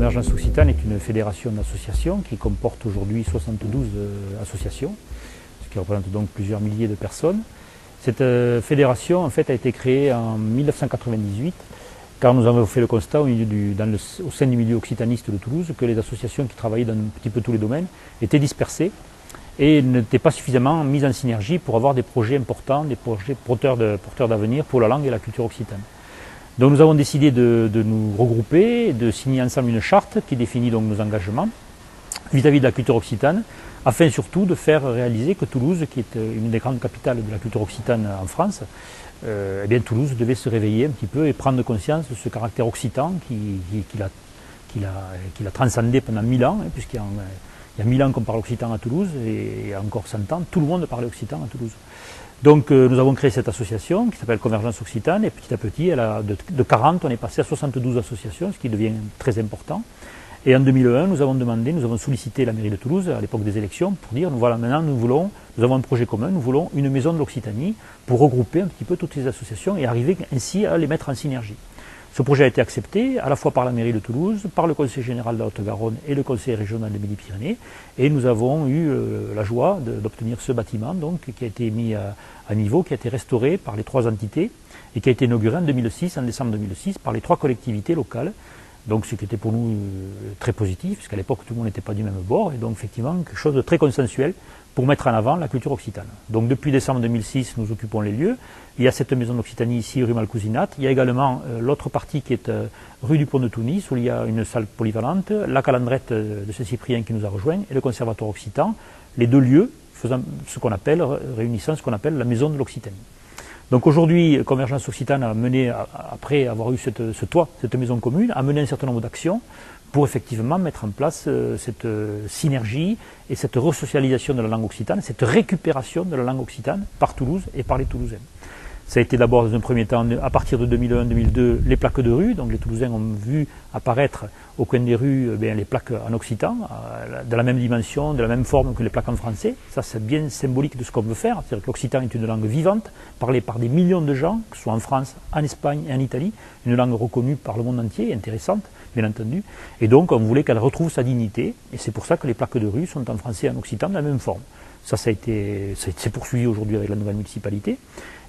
Convergence Occitane est une fédération d'associations qui comporte aujourd'hui 72 associations, ce qui représente donc plusieurs milliers de personnes. Cette fédération en fait a été créée en 1998 car nous avons fait le constat au sein du milieu occitaniste de Toulouse que les associations qui travaillaient dans un petit peu tous les domaines étaient dispersées et n'étaient pas suffisamment mises en synergie pour avoir des projets importants, des projets porteurs d'avenir pour la langue et la culture occitane. Donc nous avons décidé de nous regrouper, de signer ensemble une charte qui définit donc nos engagements vis-à-vis de la culture occitane, afin surtout de faire réaliser que Toulouse, qui est une des grandes capitales de la culture occitane en France, eh bien Toulouse devait se réveiller un petit peu et prendre conscience de ce caractère occitan qu'il a transcendé pendant 1000 ans, puisqu'il y a 1000 ans qu'on parle occitan à Toulouse, et il y a encore 100 ans, tout le monde parlait occitan à Toulouse. Donc nous avons créé cette association qui s'appelle Convergence Occitane, et petit à petit, de 40, on est passé à 72 associations, ce qui devient très important. Et en 2001, nous avons sollicité la mairie de Toulouse à l'époque des élections pour dire, voilà, maintenant nous avons un projet commun, nous voulons une maison de l'Occitanie pour regrouper un petit peu toutes les associations et arriver ainsi à les mettre en synergie. Ce projet a été accepté à la fois par la mairie de Toulouse, par le conseil général de la Haute-Garonne et le conseil régional de Midi-Pyrénées, et nous avons eu la joie d'obtenir ce bâtiment donc, qui a été mis à niveau, qui a été restauré par les 3 entités et qui a été inauguré en décembre 2006, par les 3 collectivités locales. Donc ce qui était pour nous très positif, puisqu'à l'époque tout le monde n'était pas du même bord, et donc effectivement quelque chose de très consensuel pour mettre en avant la culture occitane. Donc depuis décembre 2006, nous occupons les lieux. Il y a cette maison d'Occitanie ici, rue Malcousinat. Il y a également l'autre partie qui est rue du Pont de Tunis, où il y a une salle polyvalente, la calandrette de Saint-Cyprien qui nous a rejoints, et le conservatoire occitan, les 2 lieux réunissant ce qu'on appelle la maison de l'Occitanie. Donc aujourd'hui, Convergence Occitane a mené, après avoir eu cette maison commune, a mené un certain nombre d'actions pour effectivement mettre en place cette synergie et cette resocialisation de la langue occitane, cette récupération de la langue occitane par Toulouse et par les Toulousains. Ça a été d'abord dans un premier temps, à partir de 2001-2002, les plaques de rue. Donc les Toulousains ont vu apparaître au coin des rues les plaques en occitan, de la même dimension, de la même forme que les plaques en français. Ça, c'est bien symbolique de ce qu'on veut faire. C'est-à-dire que l'occitan est une langue vivante, parlée par des millions de gens, que ce soit en France, en Espagne et en Italie. Une langue reconnue par le monde entier, intéressante, bien entendu. Et donc, on voulait qu'elle retrouve sa dignité. Et c'est pour ça que les plaques de rue sont en français et en occitan de la même forme. Ça s'est poursuivi aujourd'hui avec la nouvelle municipalité.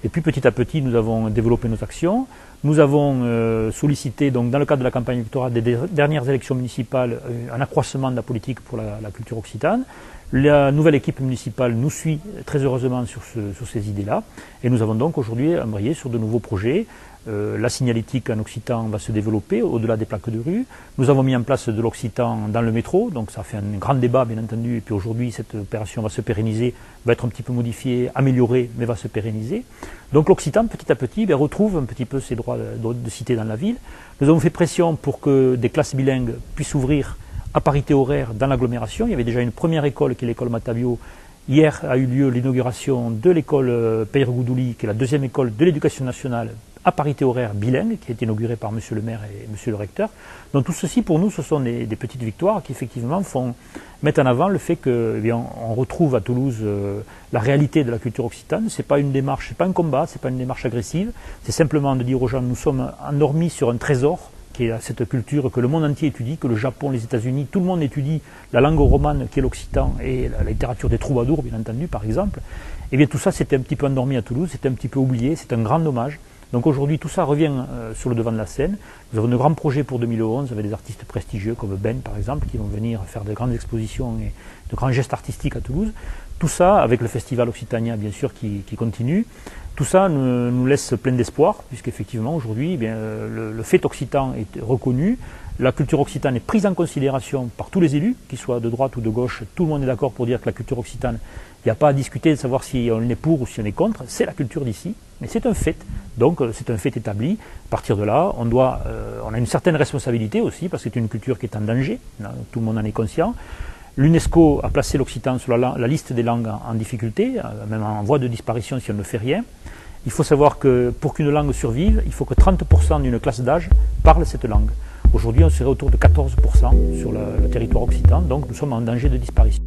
Et puis petit à petit, nous avons développé nos actions. Nous avons sollicité, donc, dans le cadre de la campagne électorale des dernières élections municipales, un accroissement de la politique pour la culture occitane. La nouvelle équipe municipale nous suit très heureusement sur ces idées-là. Et nous avons donc aujourd'hui embrayé sur de nouveaux projets. La signalétique en occitan va se développer au-delà des plaques de rue. Nous avons mis en place de l'occitan dans le métro, donc ça fait un grand débat bien entendu, et puis aujourd'hui cette opération va se pérenniser, va être un petit peu modifiée, améliorée, mais va se pérenniser. Donc l'occitan petit à petit retrouve un petit peu ses droits de cité dans la ville. Nous avons fait pression pour que des classes bilingues puissent ouvrir à parité horaire dans l'agglomération. Il y avait déjà une première école qui est l'école Matabio. Hier a eu lieu l'inauguration de l'école Peyre-Goudouli, qui est la 2e école de l'éducation nationale à parité horaire bilingue, qui a été inaugurée par monsieur le maire et monsieur le recteur. Donc tout ceci, pour nous, ce sont des petites victoires qui, effectivement, mettent en avant le fait qu'on retrouve à Toulouse la réalité de la culture occitane. C'est pas une démarche, c'est pas un combat, c'est pas une démarche agressive. C'est simplement de dire aux gens, nous sommes endormis sur un trésor, qui est cette culture que le monde entier étudie, que le Japon, les États-Unis, tout le monde étudie la langue romane qui est l'occitan et la littérature des troubadours, bien entendu, par exemple. Et bien tout ça, c'était un petit peu endormi à Toulouse, c'était un petit peu oublié, c'est un grand dommage. Donc aujourd'hui, tout ça revient sur le devant de la scène. Nous avons de grands projets pour 2011 avec des artistes prestigieux comme Ben, par exemple, qui vont venir faire de grandes expositions et de grands gestes artistiques à Toulouse. Tout ça, avec le festival Occitania, bien sûr, qui continue. Tout ça nous laisse plein d'espoir, puisqu'effectivement, aujourd'hui, le fait occitan est reconnu. La culture occitane est prise en considération par tous les élus, qu'ils soient de droite ou de gauche. Tout le monde est d'accord pour dire que la culture occitane, il n'y a pas à discuter de savoir si on est pour ou si on est contre. C'est la culture d'ici, mais c'est un fait. Donc c'est un fait établi. À partir de là, on a une certaine responsabilité aussi, parce que c'est une culture qui est en danger. Tout le monde en est conscient. L'UNESCO a placé l'occitan sur la liste des langues en difficulté, même en voie de disparition si on ne fait rien. Il faut savoir que pour qu'une langue survive, il faut que 30% d'une classe d'âge parle cette langue. Aujourd'hui, on serait autour de 14% sur le territoire occitan, donc nous sommes en danger de disparition.